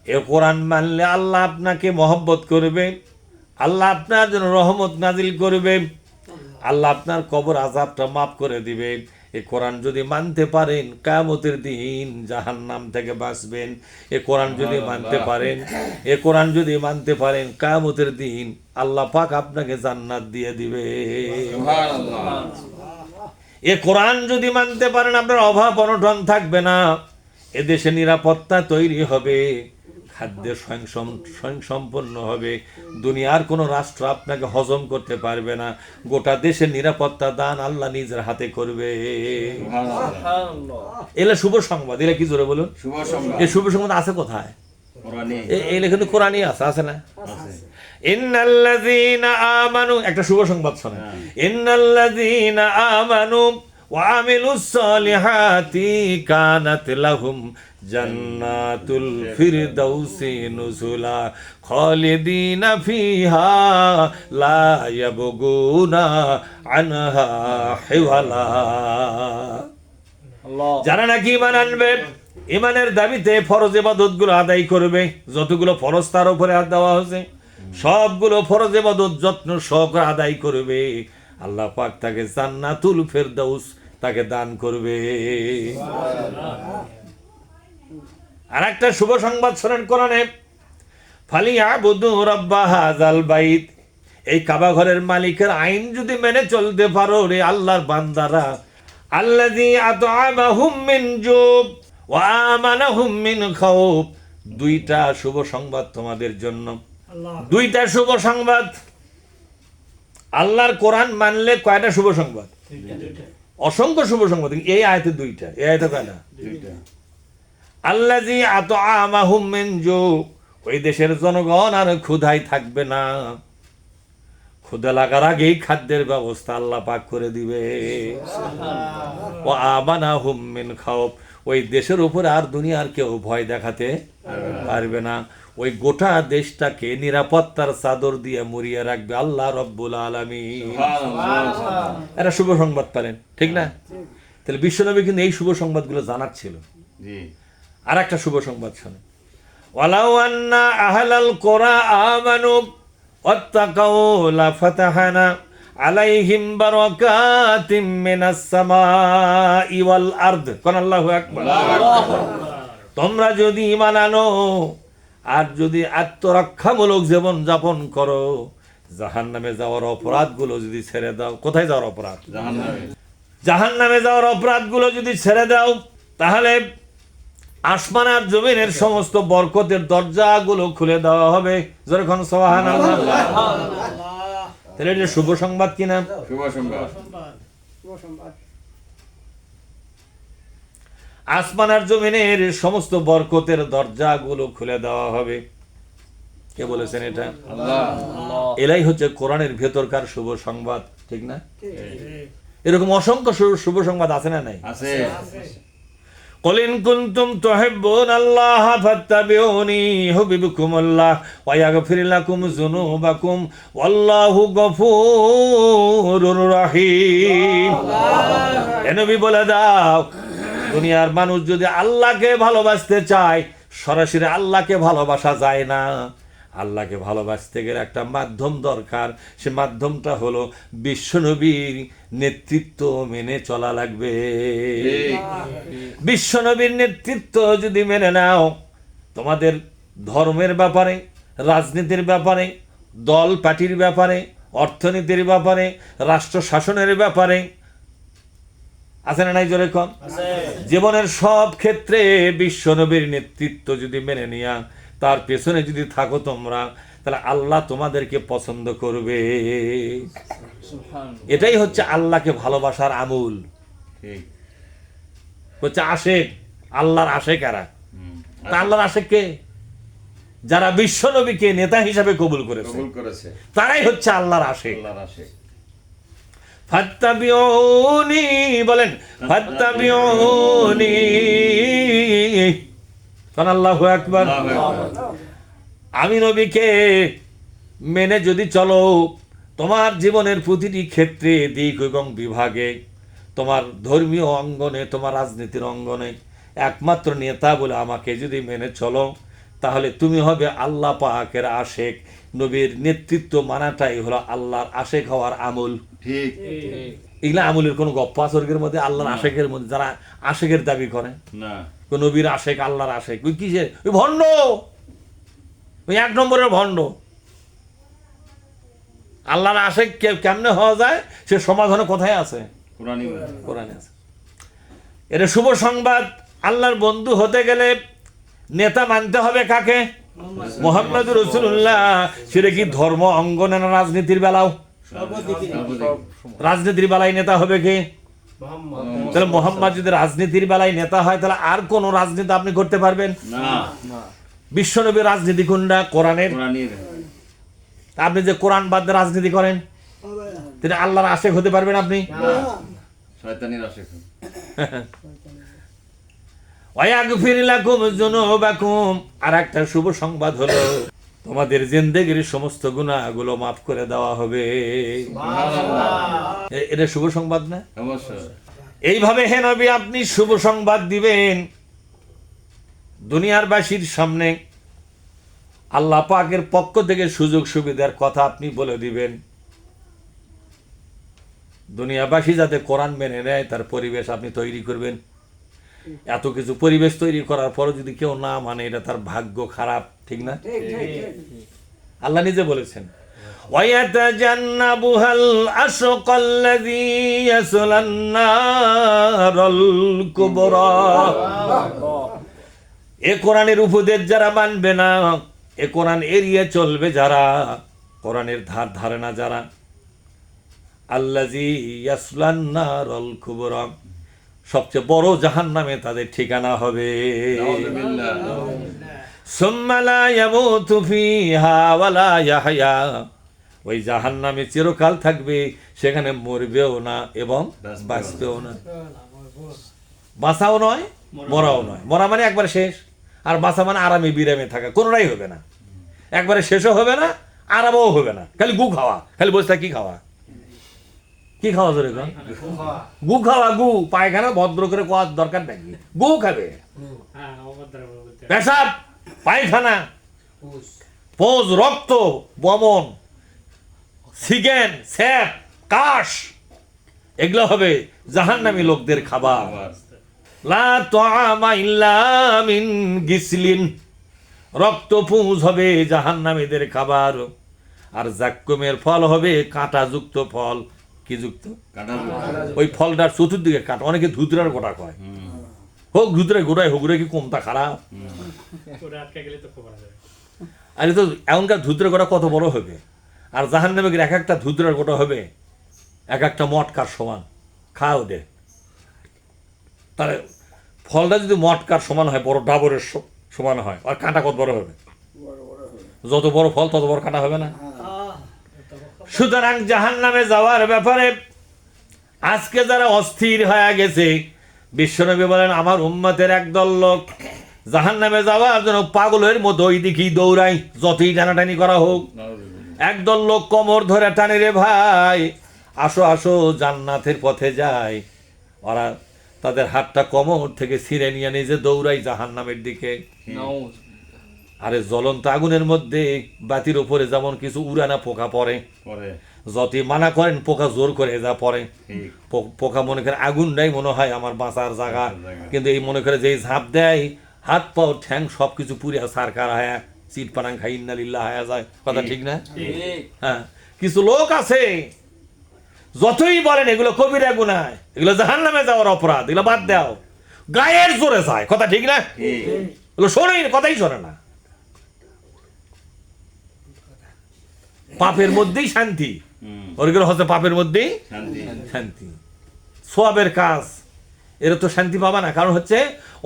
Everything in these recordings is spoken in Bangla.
এ কোরআন মানলে আল্লাহ আপনাকে মহব্বত করবে, আল্লাহ আপনার জন্য রহমত নাজিল করবে, আল্লাহ আপনার কবর আযাবটা মাফ করে দিবে। এ কোরআন যদি মানতে পারেন কিয়ামতের দিন জাহান্নাম থেকে বাঁচবেন। এ কোরআন যদি মানতে পারেন, এ কোরআন যদি মানতে পারেন কিয়ামতের দিন আল্লাহ পাক আপনাকে জান্নাত দিয়ে দিবে। এ কোরআন যদি মানতে পারেন আপনার অভাব অনটন থাকবে না, এদেশে নিরাপত্তা তৈরি হবে, খাদ্যের স্বয়ংসম্পন্ন হবে, দুনিয়ার কোনো রাষ্ট্র আপনাকে হজম করতে পারবে না, গোটা দেশের নিরাপত্তা দান আল্লাহ নিজের হাতে করবে। এলে শুভ সংবাদ, এলে কি জোরে বলুন, এই শুভ সংবাদ আছে কোথায়? এলে কিন্তু কোরআনই আছে না? ইন্নাল্লাযীনা আমানু, একটা শুভ সংবাদ শোনেন, ইন্নাল্লাযীনা আমানু ওয়া আমিলুস সালিহাতি কানাত লাহুম জান্নাতুল ফিরদাউসি নুজুলা খালিদিনা ফিহা লা ইয়াবগুনা আনহা হিওয়ালা। যারা নাকি ঈমান আনবে, ঈমানের দাবিতে ফরজ ইবাদতগুলো আদায় করবে, যতগুলো ফরজ তার উপরে দেওয়া হয়েছে সবগুলো ফরজ ইবাদত যত্ন সহকারে আদায় করবে, আল্লাহ পাক তাকে জান্নাতুল ফিরদাউস তাকে দান করবে। আর একটা শুভ সংবাদ শোনেন কোরআনে, ফালিয়াবুদু রাব্বা হাযাল বাইত, এই কাবা ঘরের মালিকের আইন যদি মেনে চলতে পারো রে আল্লাহর বান্দারা, আল্লাযী আত'আমাহুম মিন জুব ওয়া আমানাহুম মিন খাউফ। দুইটা শুভ সংবাদ তোমাদের জন্য, দুইটা শুভ সংবাদ। আল্লাহর কোরআন মানলে কয়টা শুভ সংবাদ? অসংখ্য শুভ সংবাদ। এই আয়াতে দুইটা, এই আয়াতে কয়টা? আল্লাযী আত'আমাহুম মিন জুব, ওই দেশের জনগণ আর ক্ষুধায় থাকবে না, ক্ষুধা লাগার আগেই খাদ্যের ব্যবস্থা আল্লাহ পাক করে দিবে। ওয়া আমানাহুম মিন খাউফ, ওই দেশের উপরে আর দুনিয়ার কেউ ভয় দেখাতে পারবে না, ওই গোটা দেশটাকে নিরাপত্তার চাদর দিয়ে মুড়িয়ে রাখবে আল্লাহ রব্বুল আলামিন। এটা শুভ সংবাদ পারেন, ঠিক না? তাহলে বিশ্বনবী কিন্তু এই শুভ সংবাদগুলো জানার ছিল। আর একটা শুভ সংবাদ শোনে, ওয়ালাউ আন্না আহলাল কুরা আমানু ওয়াত্তাকাউ লাফাতাহনা আলাইহিম বারাকাতিম মিনাস সামাই ওয়াল আরদ। কোন আল্লাহু আকবার। তোমরা যদি ঈমান আনো আর যদি আত্মরক্ষামূলক জীবন যাপন করো, জাহান্নামে যাওয়ার অপরাধগুলো যদি ছেড়ে দাও, কোথায় যাওয়ার অপরাধ? জাহান্নামে যাওয়ার অপরাধগুলো যদি ছেড়ে দাও, তাহলে আসমান আর জমিনের সমস্ত বরকতের দরজাগুলো খুলে দেওয়া হবে। যখন সুবহানাল্লাহ। তাহলে এটা শুভ সংবাদ কিনা? শুভ সংবাদ। আসমান আর জমিনের সমস্ত বরকতের দরজাগুলো খুলে দেওয়া হবে। কে বলেছেন এটা? আল্লাহ। এলাই হচ্ছে কোরআনের ভেতরকার শুভ সংবাদ, ঠিক না? এরকম অসংখ্য শুভ সংবাদ আছে না নাই? আছে। قل إن كنتم تحبون الله فاتبعوني يحببكم الله ويغفر لكم ذنوبكم والله غفور رحيم। নবী বলে দাও, দুনিয়ার মানুষ যদি আল্লাহকে ভালোবাসতে চায়, সরাসরি আল্লাহকে ভালোবাসা যায় না, আল্লাহকে ভালোবাসতে গেলে একটা মাধ্যম দরকার। সে মাধ্যমটা হলো বিশ্বনবীর নেতৃত্ব মেনে চলা লাগবে। বিশ্বনবীর নেতৃত্ব যদি মেনে নাও, তোমাদের ধর্মের ব্যাপারে, রাজনীতির ব্যাপারে, দল পার্টির ব্যাপারে, অর্থনীতির ব্যাপারে, রাষ্ট্র শাসনের ব্যাপারে, আছে না নাই জোরে কম? জীবনের সব ক্ষেত্রে বিশ্বনবীর নেতৃত্ব যদি মেনে নিয়া তার পেছনে যদি থাকো তোমরা, তাহলে আল্লাহ তোমাদেরকে পছন্দ করবে। এটাই হচ্ছে আল্লাহকে ভালোবাসার আমূল। হচ্ছে আশেক, আল্লাহর আশেক কারা? তা আল্লাহর আশেক কে? যারা বিশ্বনবীকে নেতা হিসাবে কবুল করেছে, তারাই হচ্ছে আল্লাহর আশেক। ফাত্তাবিউনি, বলেন ফাত্তাবিউনি। আল্লাহু আকবার। আমি নবীকে মেনে যদি চলো, তোমার জীবনের প্রতিটি ক্ষেত্রে, দিক এবং বিভাগে, তোমার ধর্মীয় অঙ্গনে, তোমার রাজনীতির অঙ্গনে, একমাত্র নেতা বলে আমাকে যদি মেনে চলো, তাহলে তুমি হবে আল্লাহ পাকের আশেক। নবীর নেতৃত্ব মানাটাই হলো আল্লাহর আশেক হওয়ার আমল। ঠিক এগুলা আমলের কোনো গপ্পা স্বর্গের মধ্যে আল্লাহর আশেকের মধ্যে যারা আশেকের দাবি করে, না কোন নবীর আশেক আল্লাহর আশেক, ওই কিসের, ওই ভণ্ড, ওই 1 নম্বরের ভণ্ড। আল্লাহর আশেক কেমনে হওয়া যায় সে সমাধানে কোথায় আছে? কোরআনে আছে। এটা শুভ সংবাদ। আল্লাহর বন্ধু হতে গেলে নেতা মানতে হবে কাকে? মুহাম্মদ রাসূলুল্লাহ। সেটা কি ধর্ম অঙ্গনে না রাজনীতির বেলাও? রাজনীতির বেলায় নেতা হবে কে? তাহলে মুহাম্মদ যদি রাজনীতির বেলায় নেতা হয় তাহলে আর কোন রাজনীতি আপনি করতে পারবেন না। বিশ্বনবীর রাজনীতি কোনটা? কোরআনের। আপনি যে কোরআন বাদ দিয়ে রাজনীতি করেন তিনি আল্লাহর আশেক হতে পারবেন আপনি? শয়তানের আশেক। ওয়াগফির লাকুম যুনুবাকুম। আর একটা শুভ সংবাদ হলো তোমাদের জিন্দেগির সমস্ত গুনাহগুলো মাফ করে দেওয়া হবে। এটা শুভ সংবাদ না? অবশ্যই। এইভাবে হে নবী আপনি শুভ সংবাদ দিবেন দুনিয়ার বাসীর সামনে। আল্লাহ পাকের পক্ষ থেকে সুযোগ সুবিধার কথা আপনি বলে দিবেন। দুনিয়াবাসী যাতে কোরআন মেনে নেয় তার পরিবেশ আপনি তৈরি করবেন। এত কিছু পরিবেশ তৈরি করার পরও যদি কেউ না মানে এটা তার ভাগ্য খারাপ, ঠিক না? আল্লাহ নিজে বলেছেন ওয়ায়াতাজান্নাবুহাল আশকাল্লাযী ইয়াসলান নারাল কুবরা। এ কোরআনের উপদেশ যারা মানবে না, এ কোরআন এড়িয়ে চলবে যারা, কোরআনের ধার ধারে না যারা, আল্লাযী ইয়াসলান নারাল কুবরা, সবচেয়ে বড় জাহান্নামে তাদের ঠিকানা হবে। সুম্মা লা ইয়ামুতু ফিহা ওয়া লা ইয়াহইয়া। ওই জাহান্নামে চিরকাল থাকবে, সেখানে মরবেও না এবং বাঁচবেও না। বাঁচাও নয় মরাও নয়। মরা মানে একবার শেষ, আর বাঁচা মানে আরামে বিরামে থাকা। কোনোটাই হবে না, একবারে শেষও হবে না আরামও হবে না। খালি গু খাওয়া, খালি বসে থাকি খাওয়া। কি খাওয়া ধরে গু খাওয়া, গু। পায়খানা ভদ্র করে কোয়ার দরকার নাকি? গু খাবে। পেশাব, পায়খানা, পোজ, রক্ত, বমন, সিগেন, স্যাপ, কাশ, এগুলো হবে জাহান্নামী লোকদের খাবার। লা তুআমা ইল্লা মিন গিসলিন। রক্ত পুঁজ হবে জাহান্নামীদের খাবার। আর জাক্কুমের ফল হবে কাঁটাযুক্ত ফল। কি যুক্ত? ওই ফলটার চতুর্দিকে কাটা। অনেকে ধুতরার গোটা কয়, হোক ধুতরে গোটায় হোক, কি কমতা খারাপ। আরে তো এমনকার ধুতরে গোটা কত বড় হবে, আর জাহান্নামীদের এক একটা ধুতরার গোটা হবে এক একটা মটকার সমান। খাও দে তাহলে ফলটা যদি মটকার সমান হয়, বড় ডাবরের সমান হয়, আর কাঁটা কত বড় হবে? যত বড় ফল তত বড় কাঁটা হবে না? সুতরাং জাহান্নামে যাওয়ার ব্যাপারে আজকে যারা অস্থির হয়ে গেছে, বিশ্বনবী বলেন আমার উম্মতের একদল লোক জাহান্নামে যাওয়ার জন্য পাগলের মতো ওই দিকেই দৌড়াই, যতই টানাটানি করা হোক। একদল লোক কোমর ধরে টানে, রে ভাই আসো আসো জান্নাতের পথে যায়। ওরা তাদের হাতটা কোমর থেকে ছিঁড়ে নিয়ে নিজে দৌড়াই জাহান্নামের দিকে। আরে জ্বলন্ত আগুনের মধ্যে বাতির উপরে যেমন কিছু উড়ানা পোকা পড়ে, যতই মানা করেন পোকা জোর করে যা পড়ে। পোকা মনে করে আগুনটাই মনে হয় আমার বাঁচার জায়গা, কিন্তু এই মনে করে যেই ঝাঁপ দেয় হাত পাও ঠ্যাং সবকিছু পুরিয়া সারকার হায়া চিট পানাং খাই ইন্নালিল্লাহ হায়া যায়। কথা ঠিক না? হ্যাঁ, কিছু লোক আছে যতই বলেন এগুলো কবিরা গুনাহ, এগুলো জাহান্নামে যাওয়ার অপরাধ, এগুলো বাদ দাও, গায়ের জোরে যায়। কথা ঠিক না? এগুলো শোনেই, কথাই শোনে না। পাপের মধ্যেই শান্তি, ওইগুলো হচ্ছে পাপের মধ্যেই শান্তি। সোয়াবের কাজ এরা তো শান্তি পাবা না, কারণ হচ্ছে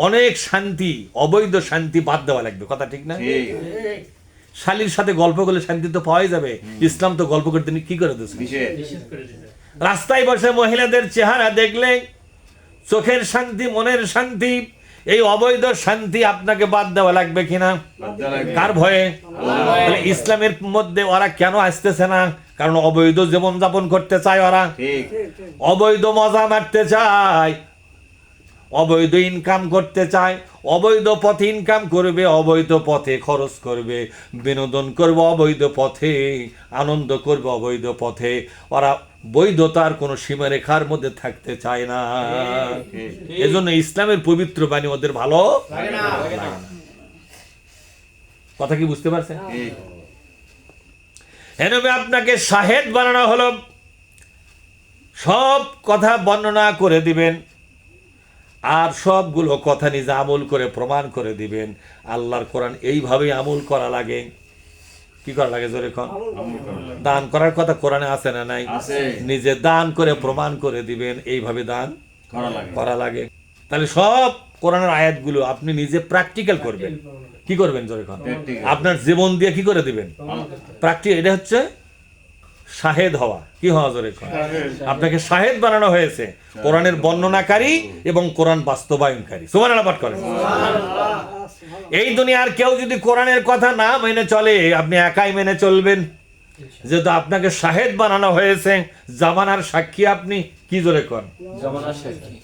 অনেক শান্তি, অবৈধ শান্তি বাদ দেওয়া লাগবে। কথা ঠিক না? শালীর সাথে গল্প করলে শান্তি তো পাওয়াই যাবে। ইসলাম তো গল্প করতে কি করে দিচ্ছে? রাস্তায় বসে মহিলাদের চেহারা দেখলে চোখের শান্তি, মনের শান্তি, এই অবৈধ শান্তি আপনাকে বাদ দেওয়া লাগবে কিনা? কার ভয়ে? ইসলামের মধ্যে ওরা কেন আসতেছে না? কারণ অবৈধ জীবন যাপন করতে চায়, ওরা অবৈধ মজা মারতে চায়, অবৈধ ইনকাম করতে চায়, অবৈধ পথে ইনকাম করবে, অবৈধ পথে খরচ করবে, বিনোদন করবে অবৈধ পথে, আনন্দ করবে অবৈধ পথে। ওরা বৈধতার কোনো সীমারেখার মধ্যে থাকতে চায় না। এজন্য ইসলামের পবিত্র বাণী ওদের ভালো লাগে না। কথা কি বুঝতে পারছেন? এভাবে আপনাকে শাহেদ বানানো হলো, সব কথা বর্ণনা করে দিবেন, আর সবগুলো কথা নিজে আমল করে প্রমাণ করে দিবেন। আল্লাহর কোরআন এইভাবেই আমল করা লাগে। কি করা লাগে জোরে কন? দান করার কথা কোরআনে আছে না নাই? নিজে দান করে প্রমাণ করে দিবেন, এইভাবে দান করা লাগে। তাহলে সব কোরআনের আয়াতগুলো আপনি নিজে প্র্যাকটিক্যাল করবেন। কি করবেন জোরে কন? আপনার জীবন দিয়ে কি করে দিবেন? প্র্যাকটিক্যাল। এটা হচ্ছে শাহেদ হওয়া। কি হওয়া জোরে কন? আপনাকে শাহেদ বানানো হয়েছে, কোরআনের বর্ণনাকারী এবং কোরআন বাস্তবায়নকারী। সুবহানাল্লাহ পাঠ করেন। এই দুনিয়ার কেউ যদি কোরআনের কথা না মেনে চলে, আপনি একাই মেনে চলবেন, যেহেতু আপনাকে শাহেদ বানানো হয়েছে। জামানার সাক্ষী আপনি। কি জোরে কন? জামানার সাক্ষী।